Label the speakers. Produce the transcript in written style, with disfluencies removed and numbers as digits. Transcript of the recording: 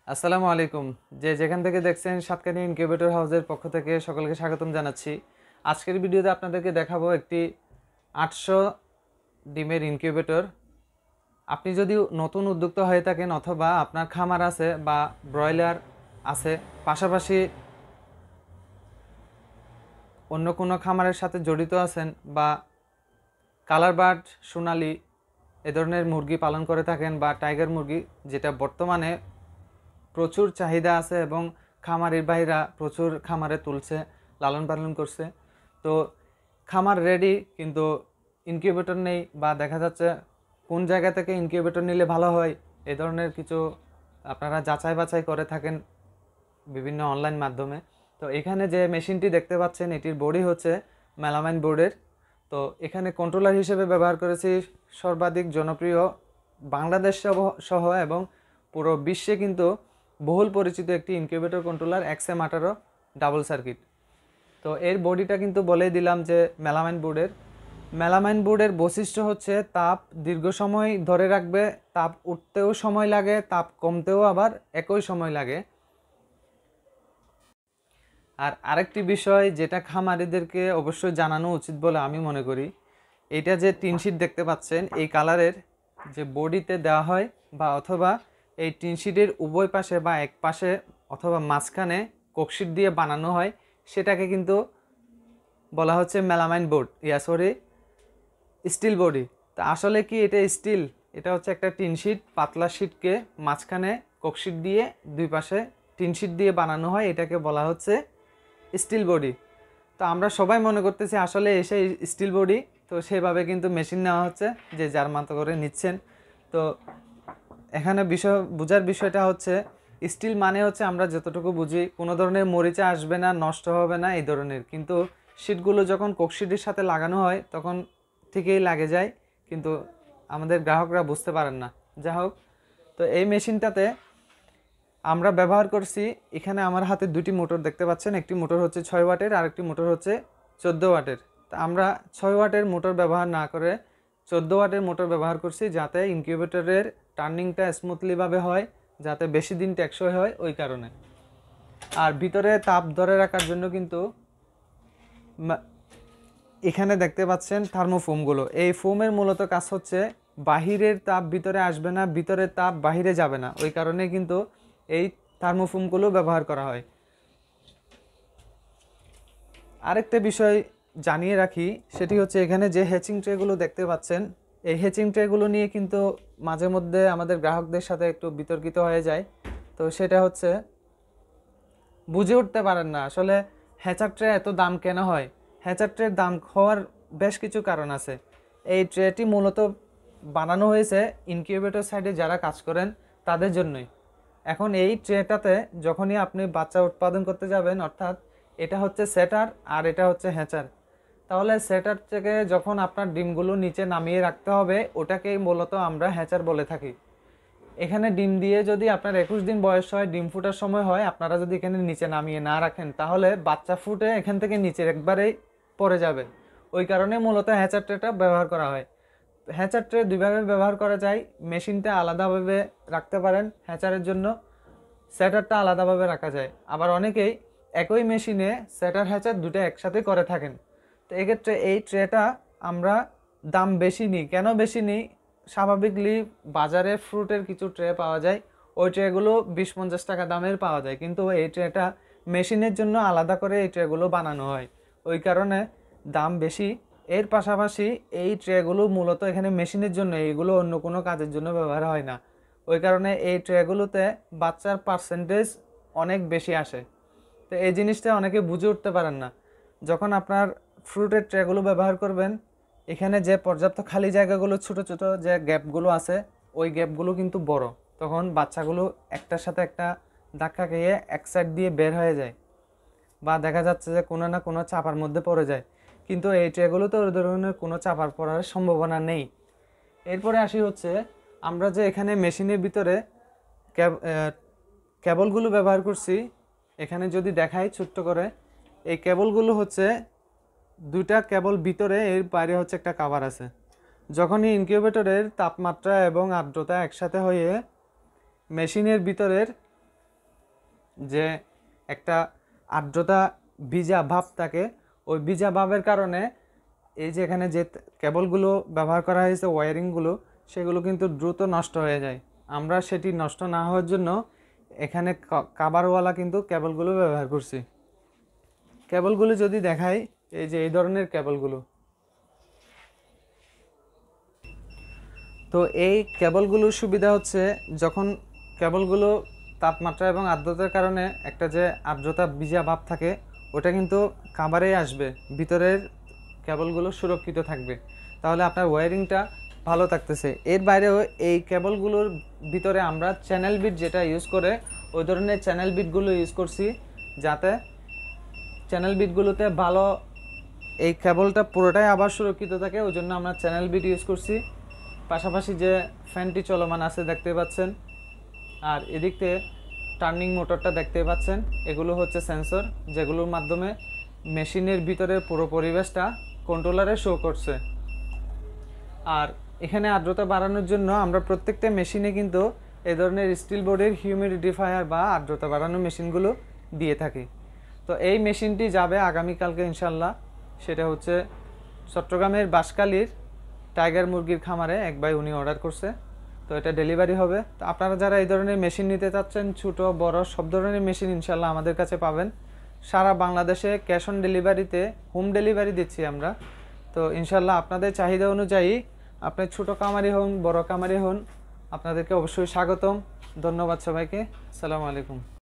Speaker 1: আসসালামু আলাইকুম। যেখান থেকে দেখছেন সাতকানি ইনকিউবেটর হাউসের পক্ষ থেকে সকলকে স্বাগতম জানাচ্ছি। আজকের ভিডিওতে আপনাদেরকে দেখাবো একটি 800 ডিমের ইনকিউবেটর। আপনি যদি নতুন উদ্যোক্তা হয়ে থাকেন অথবা আপনার খামার আছে বা ব্রয়লার আছে, পাশাপাশি অন্য কোনো খামারের সাথে জড়িত আছেন বা কালার বার্ড, সোনালি এ ধরনের মুরগি পালন করে থাকেন বা টাইগার মুরগি, যেটা বর্তমানে প্রচুর চাহিদা আছে এবং খামারের ভাইরা প্রচুর খামারে তুলছে, লালন পালন করছে। তো খামার রেডি, কিন্তু ইনকিউবেটর নেই বা দেখা যাচ্ছে কোন জায়গা থেকে ইনকিউবেটর নিলে ভালো হয় এ ধরনের কিছু আপনারা যাচাই বাছাই করে থাকেন বিভিন্ন অনলাইন মাধ্যমে। তো এখানে যে মেশিনটি দেখতে পাচ্ছেন এটির বডি হচ্ছে মেলামাইন বোর্ডের। তো এখানে কন্ট্রোলার হিসেবে ব্যবহার করেছি সর্বাধিক জনপ্রিয় বাংলাদেশ সহ এবং পুরো বিশ্বে কিন্তু বহুল পরিচিত একটি incubator controller XM18 double circuit. তো এর বডিটা কিন্তু বলেই দিলাম যে মেলামাইন বোর্ডের বৈশিষ্ট্য হচ্ছে তাপ দীর্ঘ সময় ধরে রাখবে, তাপ উঠতেও সময় লাগে, তাপ কমতেও আবার একই সময় লাগে। আর আরেকটি বিষয় যেটা খামারিদেরকে অবশ্যই জানানো উচিত বলে আমি মনে করি, এটা যে টিনশিট দেখতে পাচ্ছেন এই কালারের যে বডিতে দেওয়া হয় বা অথবা এই টিনশিটের উভয় পাশে বা এক পাশে অথবা মাঝখানে কোকশিট দিয়ে বানানো হয়, সেটাকে কিন্তু বলা হচ্ছে মেলামাইন বোর্ড, স্টিল বডি। তা আসলে কি এটা স্টিল? এটা হচ্ছে একটা টিনশিট, পাতলা শিটকে মাঝখানে কোকশিট দিয়ে দুই পাশে টিনশিট দিয়ে বানানো হয়, এটাকে বলা হচ্ছে স্টিল বডি। তো আমরা সবাই মনে করতেছি আসলে এসে স্টিল বডি, তো সেভাবে কিন্তু মেশিন নেওয়া হচ্ছে, যে যার মতো করে নিচ্ছেন। তো এখানে বোঝার বিষয়টা হচ্ছে স্টিল মানে হচ্ছে আমরা যতটুকু বুঝি কোনো ধরনের মরিচা আসবে না, নষ্ট হবে না এই ধরনের, কিন্তু শিটগুলো যখন কোকশিটের সাথে লাগানো হয় তখন ঠিকই লাগে যায়, কিন্তু আমাদের গ্রাহকরা বুঝতে পারেন না। যাই হোক, তো এই মেশিনটাতে আমরা ব্যবহার করছি, এখানে আমার হাতে দুটি মোটর দেখতে পাচ্ছেন, একটি মোটর হচ্ছে 6 ওয়াটের আর একটি মোটর হচ্ছে 14 ওয়াটের। তা আমরা 6 ওয়াটের মোটর ব্যবহার না করে 14 ওয়াটের মোটর ব্যবহার করছি, যাতে ইনকিউবেটরের টার্নিংটা স্মুথলিভাবে হয়, যাতে বেশি দিন টেকসই হয় ওই কারণে। আর ভিতরে তাপ ধরে রাখার জন্য কিন্তু এখানে দেখতে পাচ্ছেন থার্মোফোমগুলো, এই ফোমের মূলত কাজ হচ্ছে বাহিরের তাপ ভিতরে আসবে না, ভিতরের তাপ বাহিরে যাবে না, ওই কারণে কিন্তু এই থার্মোফোমগুলো ব্যবহার করা হয়। আরেকটা বিষয় জানিয়ে রাখি, সেটি হচ্ছে এখানে যে হ্যাচিং ট্রেগুলো দেখতে পাচ্ছেন, এই হ্যাচিং ট্রেগুলো নিয়ে কিন্তু মাঝে মধ্যে আমাদের গ্রাহকদের সাথে একটু বিতর্কিত হয়ে যায়। তো সেটা হচ্ছে বুঝে উঠতে পারেন না আসলে হ্যাচার ট্রে এত দাম কেন হয়। হ্যাচার ট্রের দাম হওয়ার বেশ কিছু কারণ আছে। এই ট্রেটি মূলত বানানো হয়েছে ইনকিউবেটর সাইডে যারা কাজ করেন তাদের জন্যই। এখন এই ট্রেটাতে যখনই আপনি বাচ্চা উৎপাদন করতে যাবেন, অর্থাৎ এটা হচ্ছে সেটার আর এটা হচ্ছে হ্যাচার, তাহলে সেটার থেকে যখন আপনার ডিমগুলো নিচে নামিয়ে রাখতে হবে, ওটাকেই মূলত আমরা হ্যাচার বলে থাকি। এখানে ডিম দিয়ে যদি আপনার 21 দিন বয়স হয়, ডিম ফুটার সময় হয়, আপনারা যদি এখানে নিচে নামিয়ে না রাখেন, তাহলে বাচ্চা ফুটে এখান থেকে নিচে একবারেই পড়ে যাবে। ওই কারণে মূলত হ্যাচার ট্রেটা ব্যবহার করা হয়। হ্যাচার ট্রে দুইভাবে ব্যবহার করা যায়, মেশিনটা আলাদাভাবে রাখতে পারেন হ্যাচারের জন্য, সেটারটা আলাদাভাবে রাখা যায়। আবার অনেকেই একই মেশিনে সেটার হ্যাচার দুটো একসাথে করে থাকেন। তো এক্ষেত্রে এই ট্রেটা আমরা দাম বেশি নিই। কেন বেশি নিই? স্বাভাবিকলি বাজারে ফ্রুটের কিছু ট্রে পাওয়া যায়, ওই ট্রেগুলো 20-50 টাকা দামের পাওয়া যায়, কিন্তু এই ট্রেটা মেশিনের জন্য আলাদা করে এই ট্রেগুলো বানানো হয়, ওই কারণে দাম বেশি। এর পাশাপাশি এই ট্রেগুলো মূলত এখানে মেশিনের জন্য, এইগুলো অন্য কোনো কাজের জন্য ব্যবহার হয় না, ওই কারণে এই ট্রেগুলোতে বাচ্চার পার্সেন্টেজ অনেক বেশি আসে। তো এই জিনিসটা অনেকে বুঝে উঠতে পারেন না। যখন আপনার ফ্রুটের ট্রেগুলো ব্যবহার করবেন, এখানে যে পর্যাপ্ত খালি জায়গাগুলো, ছোট ছোট যে গ্যাপগুলো আছে, ওই গ্যাপগুলো কিন্তু বড়, তখন বাচ্চাগুলো একটার সাথে একটা ধাক্কা খেয়ে এক সাইড দিয়ে বের হয়ে যায় বা দেখা যাচ্ছে যে কোনো না কোনো চাপার মধ্যে পড়ে যায়, কিন্তু এই ট্রেগুলোতে ওই ধরনের কোনো চাপার পড়ার সম্ভাবনা নেই। এরপরে আসি হচ্ছে আমরা যে এখানে মেশিনের ভিতরে কেবলগুলো ব্যবহার করছি, এখানে যদি দেখাই ছোট্ট করে, এই কেবলগুলো হচ্ছে দুইটা কেবল ভিতরে, এর বাইরে হচ্ছে একটা কভার আছে। যখনই ইনকিউবেটরের তাপমাত্রা এবং আর্দ্রতা একসাথে হয়ে মেশিনের ভিতরের যে একটা আর্দ্রতা ভিজা ভাব থাকে, ওই ভিজা ভাবের কারণে এই যে এখানে যে কেবলগুলো ব্যবহার করা হয়েছে ওয়্যারিংগুলো, সেগুলো কিন্তু দ্রুত নষ্ট হয়ে যায়। আমরা সেটি নষ্ট না হওয়ার জন্য এখানে কাভারওয়ালা কিন্তু কেবলগুলো ব্যবহার করছি। কেবলগুলো যদি দেখাই, এই যে এই ধরনের কেবলগুলো, তো এই কেবলগুলোর সুবিধা হচ্ছে যখন কেবলগুলো তাপমাত্রা এবং আর্দ্রতার কারণে একটা যে আর্দ্রতা ভিজা ভাব থাকে ওটা কিন্তু কাভারেই আসবে, ভিতরের কেবলগুলো সুরক্ষিত থাকবে, তাহলে আপনার ওয়্যারিংটা ভালো থাকতেছে। এর বাইরেও এই কেবলগুলোর ভিতরে আমরা চ্যানেল বিট যেটা ইউজ করে ওই ধরনের চ্যানেল বিটগুলো ইউজ করছি, যাতে চ্যানেল বিটগুলোতে ভালো এই কেবলটা পুরোটাই আবার সুরক্ষিত থাকে, ওই জন্য আমরা চ্যানেল বিট ইউজ করছি। পাশাপাশি যে ফ্যানটি চলমান আছে দেখতে পাচ্ছেন, আর এদিকে টার্নিং মোটরটা দেখতে পাচ্ছেন, এগুলো হচ্ছে সেন্সর, যেগুলোর মাধ্যমে মেশিনের ভিতরে পুরো পরিবেশটা কন্ট্রোলারে শো করছে। আর এখানে আর্দ্রতা বাড়ানোর জন্য আমরা প্রত্যেকটা মেশিনে কিন্তু এই ধরনের স্টিল বডির হিউমিডিফায়ার বা আর্দ্রতা বাড়ানোর মেশিনগুলো দিয়ে থাকি। তো এই মেশিনটি যাবে আগামীকালকে ইনশাল্লাহ, সেটা হচ্ছে চট্টগ্রামের বাঁশখালীর টাইগার মুরগির খামারে এক ভাই উনি অর্ডার করছে, তো এটা ডেলিভারি হবে। তো আপনারা যারা এই ধরনের মেশিন নিতে চাচ্ছেন, ছোটো বড় সব ধরনের মেশিন ইনশাল্লাহ আমাদের কাছে পাবেন। সারা বাংলাদেশে ক্যাশ অন ডেলিভারিতে হোম ডেলিভারি দিচ্ছি আমরা। তো ইনশাল্লাহ আপনাদের চাহিদা অনুযায়ী, আপনি ছোটো কামারি হন বড় কামারি হন, আপনাদেরকে অবশ্যই স্বাগতম। ধন্যবাদ সবাইকে। আসসালামু আলাইকুম।